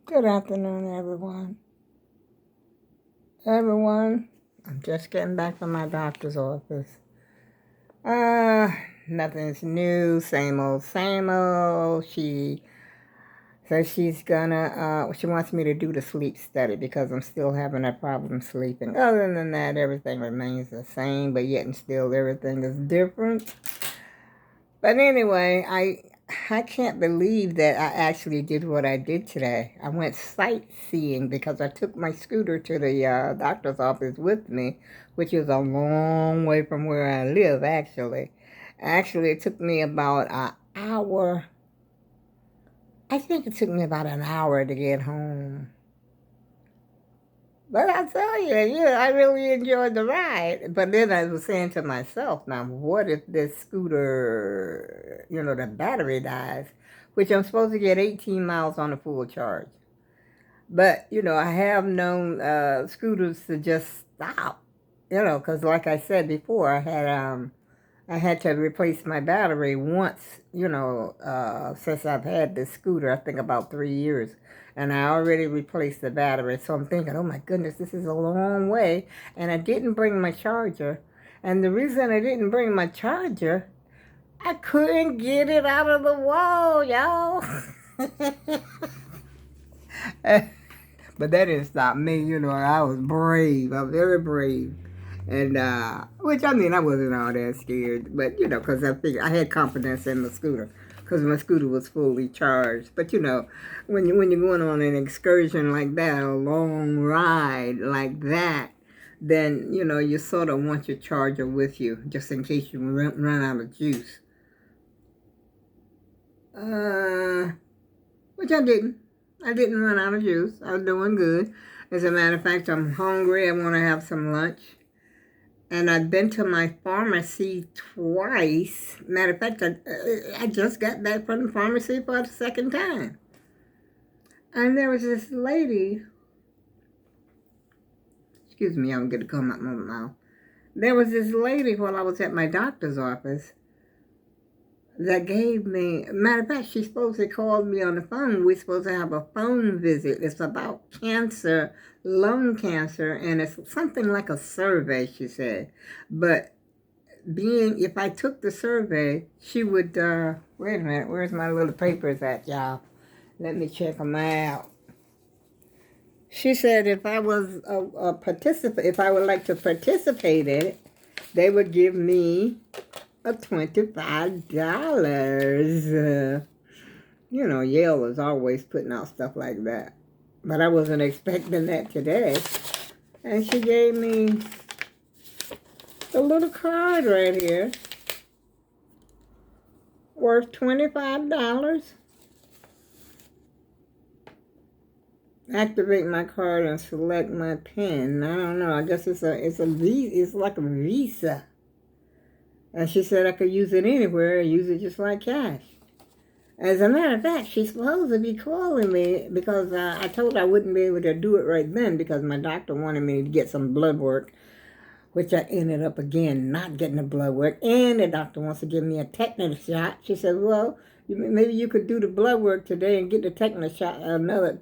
Good afternoon, everyone. I'm just getting back from my doctor's office. Uh, Nothing's new, same old, same old. She says she wants me to do the sleep study because I'm still having a problem sleeping. Other than that, everything remains the same, but yet and still everything is different. But anyway, I can't believe that I actually did what I did today. I went sightseeing because I took my scooter to the doctor's office with me, which is a long way from where I live, actually. Actually, it took me about an hour. I think it took me about an hour to get home. But I tell you, yeah, I really enjoyed the ride. But then I was saying to myself, now, what if this scooter, the battery dies? Which I'm supposed to get 18 miles on a full charge. But, I have known scooters to just stop, because like I said before, I had to replace my battery once, since I've had this scooter, I think about 3 years. And I already replaced the battery. So I'm thinking, oh my goodness, this is a long way. And I didn't bring my charger. And the reason I didn't bring my charger, I couldn't get it out of the wall, y'all. But that didn't stop me, I was brave. I was very brave. And, which I mean, I wasn't all that scared, but, because I figured I had confidence in the scooter, because my scooter was fully charged. But, when you're going on an excursion like that, a long ride like that, then, you sort of want your charger with you, just in case you run out of juice. Which I didn't. I didn't run out of juice. I was doing good. As a matter of fact, I'm hungry. I want to have some lunch. And I've been to my pharmacy twice. Matter of fact, I just got back from the pharmacy for the second time. And there was this lady. Excuse me, I'm going to come out my mouth. There was this lady while I was at my doctor's office that gave me, matter of fact, she supposed to call me on the phone. We're supposed to have a phone visit. It's about cancer, lung cancer, and it's something like a survey, she said. But if I took the survey, she would, wait a minute, where's my little papers at, y'all? Let me check them out. She said if I was a participant, if I would like to participate in it, they would give me $25. Yale is always putting out stuff like that. But I wasn't expecting that today. And she gave me a little card right here worth $25. Activate my card and select my PIN. I don't know. I guess it's like a Visa. And she said I could use it anywhere and use it just like cash. As a matter of fact, she's supposed to be calling me because I told her I wouldn't be able to do it right then because my doctor wanted me to get some blood work, which I ended up again not getting the blood work. And the doctor wants to give me a tetanus shot. She said, well, maybe you could do the blood work today and get the tetanus shot another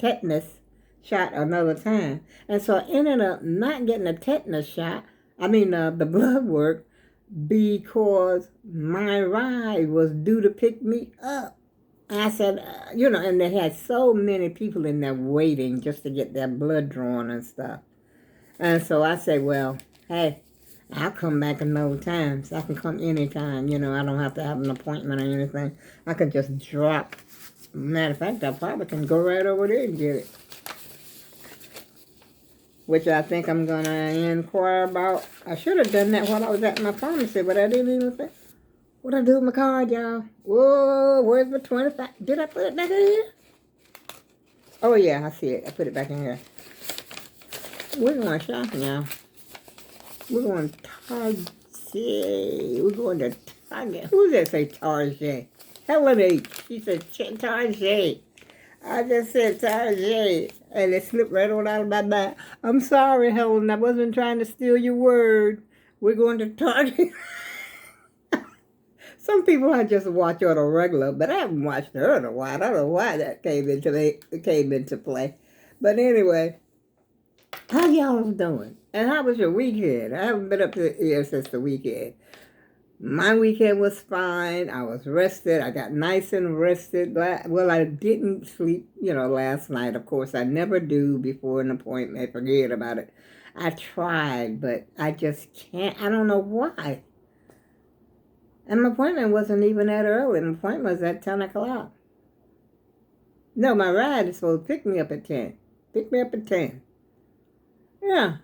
time. And so I ended up not getting the tetanus shot, the blood work, because my ride was due to pick me up. I said, and they had so many people in there waiting just to get their blood drawn and stuff. And so I said, well, hey, I'll come back another time. So I can come anytime, I don't have to have an appointment or anything. I could just drop. Matter of fact, I probably can go right over there and get it. Which I think I'm going to inquire about. I should have done that while I was at my pharmacy, but I didn't even think. What'd I do with my card, y'all? Whoa, where's the 25? Did I put it back in here? Oh, yeah, I see it. I put it back in here. We're going shopping, y'all. We're going to Target. We're going to Target. Who does that say Target? Helen H. She said Target. I just said Target, and it slipped right on out of my mouth. I'm sorry, Helen. I wasn't trying to steal your word. We're going to Target. Some people I just watch on a regular, but I haven't watched her in a while. I don't know why that came into play. But anyway, how y'all doing? And how was your weekend? I haven't been up here since the weekend. My weekend was fine. I was rested. I got nice and rested. Well, I didn't sleep, last night. Of course, I never do before an appointment. Forget about it. I tried, but I just can't. I don't know why. And my appointment wasn't even that early. My appointment was at 10 o'clock. No, my ride is supposed to pick me up at 10. Pick me up at 10. Yeah.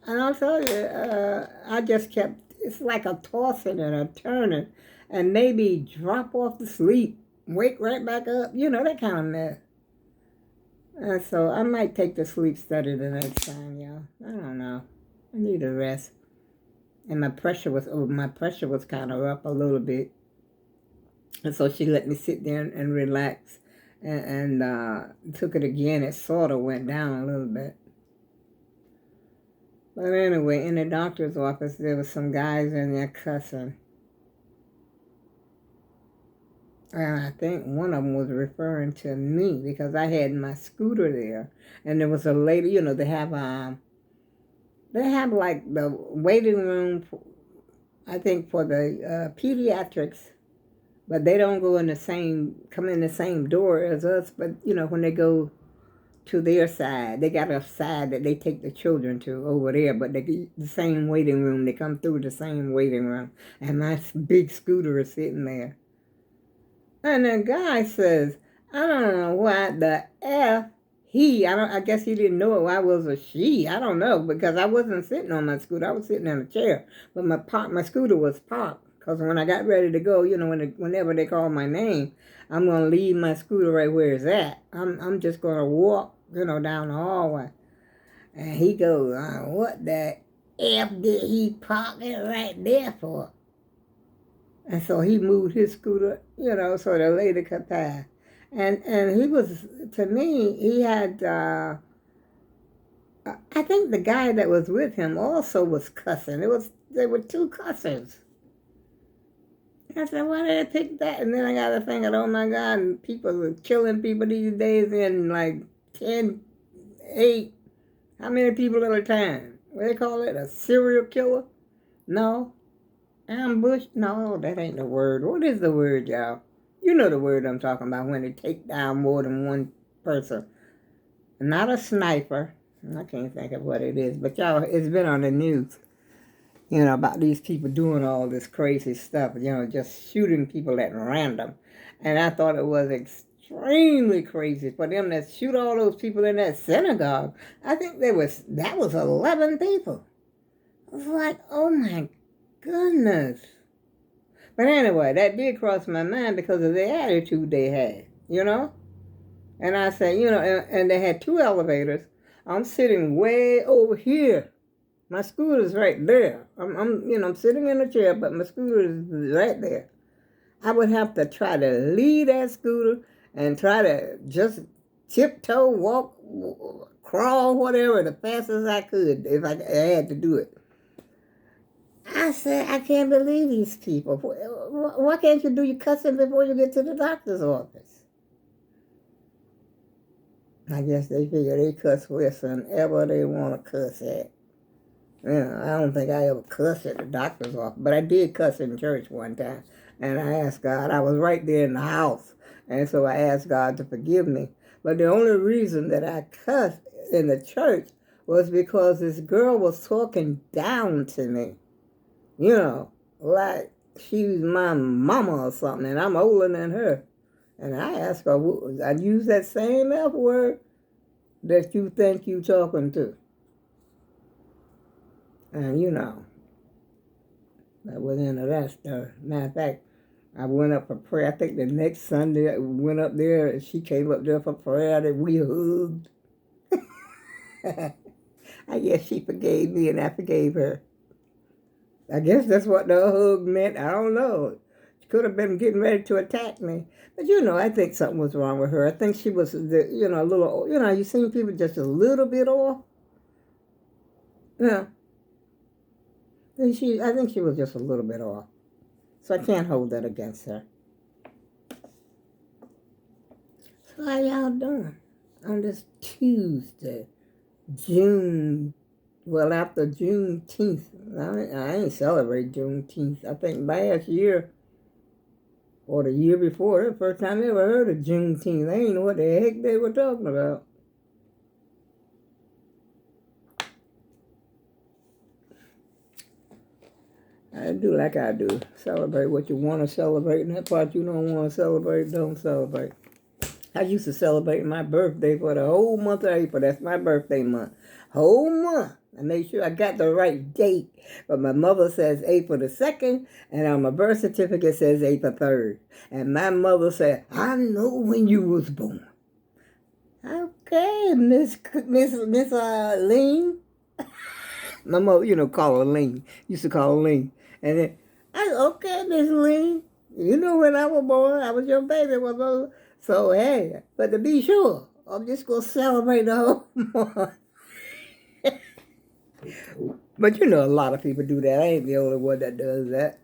And I'll tell you, I just kept, it's like a tossing and a turning, and maybe drop off to sleep, wake right back up, that kind of mess. And so I might take the sleep study the next time, y'all. I don't know. I need a rest. And my pressure was kind of up a little bit. And so she let me sit there and relax, and took it again. It sort of went down a little bit. But anyway, in the doctor's office, there were some guys in there cussing. And I think one of them was referring to me because I had my scooter there. And there was a lady, they have like the waiting room, I think, for the pediatrics. But they don't come in the same door as us. But, when they go to their side, they got a side that they take the children to over there. But the same waiting room, they come through the same waiting room. And my big scooter is sitting there. And the guy says, I don't know why the F I guess he didn't know I was a she. I don't know, because I wasn't sitting on my scooter. I was sitting in a chair. But my scooter was parked. Because when I got ready to go, whenever they call my name, I'm going to leave my scooter right where it's at. I'm just going to walk, down the hallway. And he goes, what the F did he park it right there for? And so he moved his scooter, so the lady could pass. And he was, to me, he had, I think the guy that was with him also was cussing. There were two cussers. I said, why did I pick that? And then I got to thinking, oh my God, and people are killing people these days in like 10, 8, how many people at a time? What do they call it, a serial killer? No. Ambush? No, that ain't the word. What is the word, y'all? You know the word I'm talking about, when they take down more than one person. Not a sniper. I can't think of what it is. But y'all, it's been on the news, about these people doing all this crazy stuff, just shooting people at random. And I thought it was extremely crazy for them to shoot all those people in that synagogue. I think that was 11 people. I was like, oh my goodness. But anyway, that did cross my mind because of the attitude they had, And I said, and they had 2 elevators. I'm sitting way over here. My scooter's right there. I'm sitting in a chair, but my scooter is right there. I would have to try to lead that scooter and try to just tiptoe, walk, crawl, whatever, the fastest I could if I had to do it. I said, I can't believe these people. Why can't you do your cussing before you get to the doctor's office? I guess they figure they cuss wherever they want to cuss at. I don't think I ever cussed at the doctor's office, but I did cuss in church one time. And I asked God, I was right there in the house. And so I asked God to forgive me. But the only reason that I cussed in the church was because this girl was talking down to me. Like she was my mama or something, and I'm older than her. And I asked her, I use that same F word that you think you talking to. And that was into that stuff. Matter of fact, I went up for prayer. I think the next Sunday I went up there, and she came up there for prayer, and we hugged. I guess she forgave me, and I forgave her. I guess that's what the hug meant. I don't know. She could have been getting ready to attack me. But, I think something was wrong with her. I think she was, a little, you seen people just a little bit off? Yeah. I think she was just a little bit off. So I can't hold that against her. So how y'all doing on this Tuesday, after Juneteenth? I ain't celebrate Juneteenth. I think last year or the year before, the first time I ever heard of Juneteenth. I didn't know what the heck they were talking about. I do like I do. Celebrate what you want to celebrate, and that part you don't want to celebrate, don't celebrate. I used to celebrate my birthday for the whole month of April. That's my birthday month. Whole month. I made sure I got the right date. But my mother says April the 2nd, and on my birth certificate says April 3rd. And my mother said, I know when you was born. Okay, Miss Lean. My mother, call her Lean. Used to call her Lean. And then, okay, Miss Lean. You know when I was born, I was your baby. So, hey, but to be sure, I'm just going to celebrate the whole month. But a lot of people do that. I ain't the only one that does that.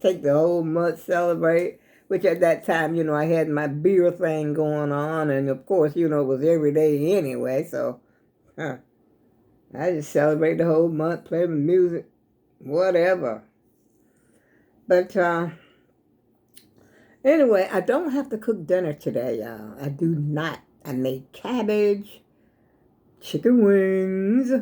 Take the whole month, celebrate. Which at that time, I had my beer thing going on. And of course, it was every day anyway. So, I just celebrate the whole month, play my music, whatever. But, anyway, I don't have to cook dinner today, y'all. I do not. I made cabbage, chicken wings.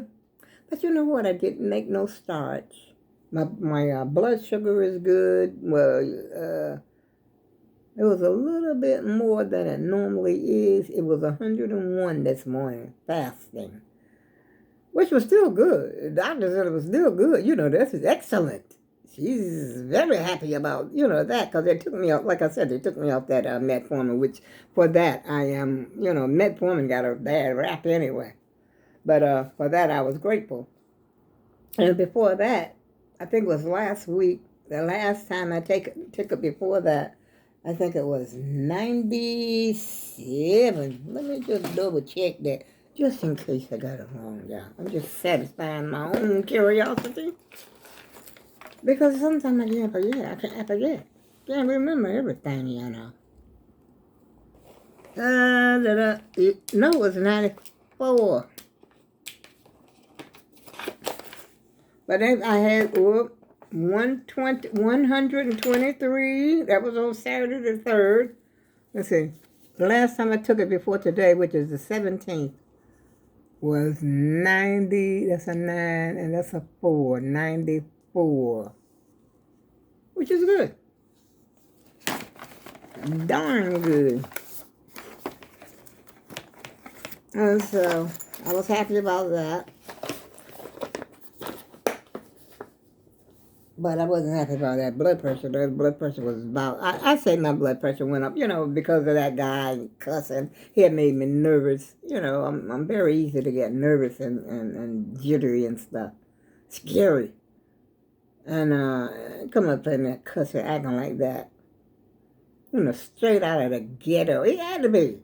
But you know what? I didn't make no starch. My blood sugar is good. Well, it was a little bit more than it normally is. It was 101 this morning, fasting. Which was still good. The doctor said it was still good. This is excellent. She's very happy about, that, because they took me off, like I said, they took me off that metformin, which for that I am, metformin got a bad rap anyway. But for that I was grateful. And before that, I think it was last week, the last time I took it before that, I think it was 97. Let me just double check that, just in case I got it wrong, y'all. I'm just satisfying my own curiosity. Because sometimes I can't forget. Can't remember everything, No, it was 94. But then I had 123. That was on Saturday the 3rd. Let's see. The last time I took it before today, which is the 17th, was 90. That's a 9, and that's a 4. 94. Which is good. Darn good. And so I was happy about that. But I wasn't happy about that blood pressure. That blood pressure was about, I say my blood pressure went up, because of that guy cussing. He had made me nervous. I'm very easy to get nervous and jittery and stuff. Scary. And come up playing that cussing, acting like that. Straight out of the ghetto. He had to be.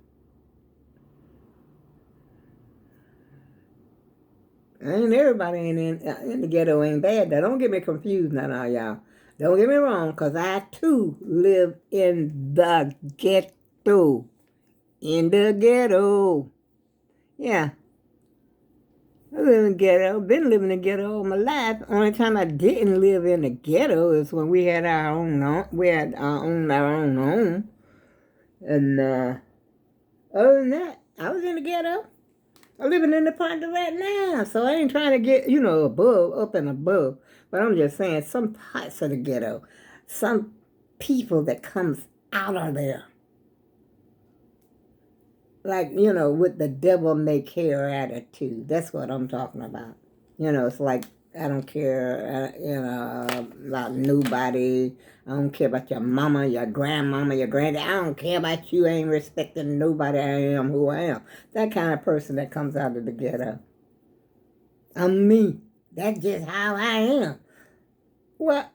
Ain't everybody in the ghetto ain't bad. Now, don't get me confused now, y'all. Don't get me wrong, because I, too, live in the ghetto. In the ghetto. Yeah. I live in the ghetto. Been living in the ghetto all my life. Only time I didn't live in the ghetto is when we had our own home. And other than that, I was in the ghetto. I'm living in the part right now, so I ain't trying to get, up and above. But I'm just saying, some parts of the ghetto, some people that comes out of there, like, with the devil may care attitude. That's what I'm talking about. It's like, I don't care, about nobody. I don't care about your mama, your grandmama, your granddad. I don't care about you. I ain't respecting nobody. I am who I am. That kind of person that comes out of the ghetto. I'm me. That's just how I am. Well,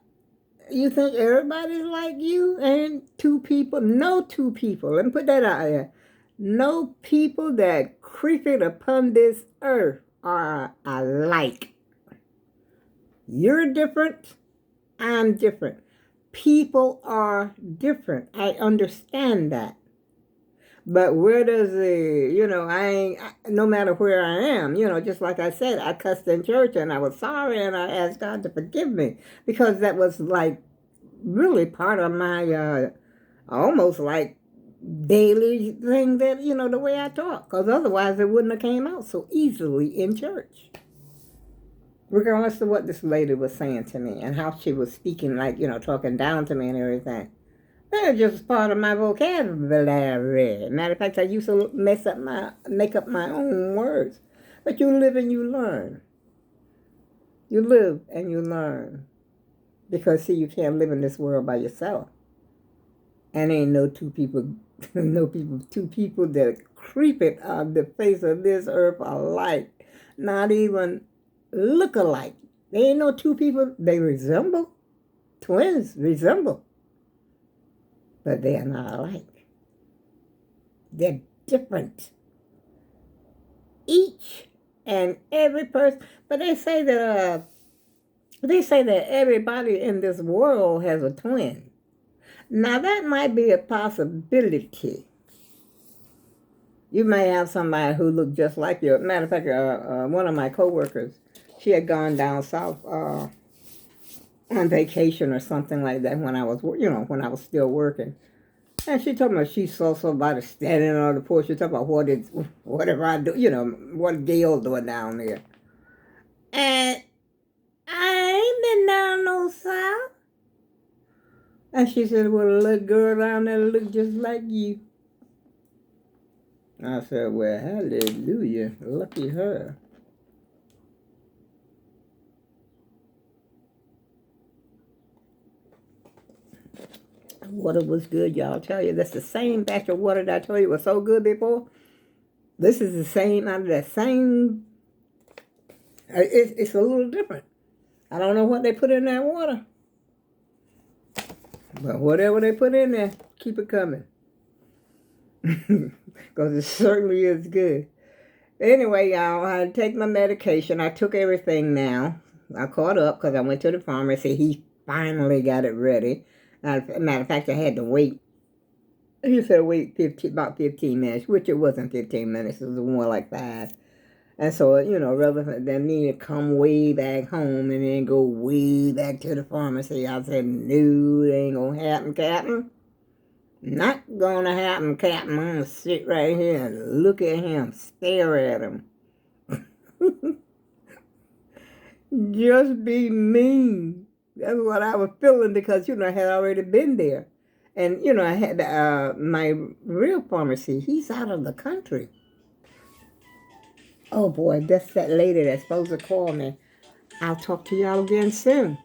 you think everybody's like you? And two people? No two people. Let me put that out there. No people that creeping upon this earth are alike. You're different. I'm different. People are different. I understand that. But where does no matter where I am, just like I said, I cussed in church and I was sorry and I asked God to forgive me because that was like really part of my, almost like daily thing that, the way I talk. Because otherwise it wouldn't have came out so easily in church. Regardless of what this lady was saying to me and how she was speaking, like, talking down to me and everything. They're just part of my vocabulary. Matter of fact, I used to make up my own words. But you live and you learn. You live and you learn. Because, see, you can't live in this world by yourself. And ain't no two people that creep it on the face of this earth alike. Not even look alike. There ain't no two people. They resemble. Twins resemble. But they are not alike. They're different. Each and every person. But they say that everybody in this world has a twin. Now that might be a possibility. You may have somebody who looked just like you. Matter of fact, one of my coworkers, she had gone down south on vacation or something like that when I was still working. And she told me she saw somebody standing on the porch. She talking about whatever I do, what Gail doing down there. And I ain't been down no south. And she said, well, a little girl down there look just like you. I said, well, hallelujah, lucky her. Water was good, y'all. Tell you, that's the same batch of water that I told you was so good before. This is the same, out of that same, it's a little different. I don't know what they put in that water. But whatever they put in there, keep it coming. Because it certainly is good. Anyway, y'all, I take my medication. I took everything now. I caught up because I went to the pharmacy. He finally got it ready. Matter of fact, I had to wait. He said wait about 15 minutes, which it wasn't 15 minutes. It was more like 5. And so, rather than me to come way back home and then go way back to the pharmacy, I said, no, it ain't going to happen, Captain. Not going to happen, Captain. I'm going to sit right here and look at him, stare at him. Just be mean. That's what I was feeling because, I had already been there. And, I had my real pharmacy. He's out of the country. Oh, boy, that's that lady that's supposed to call me. I'll talk to y'all again soon.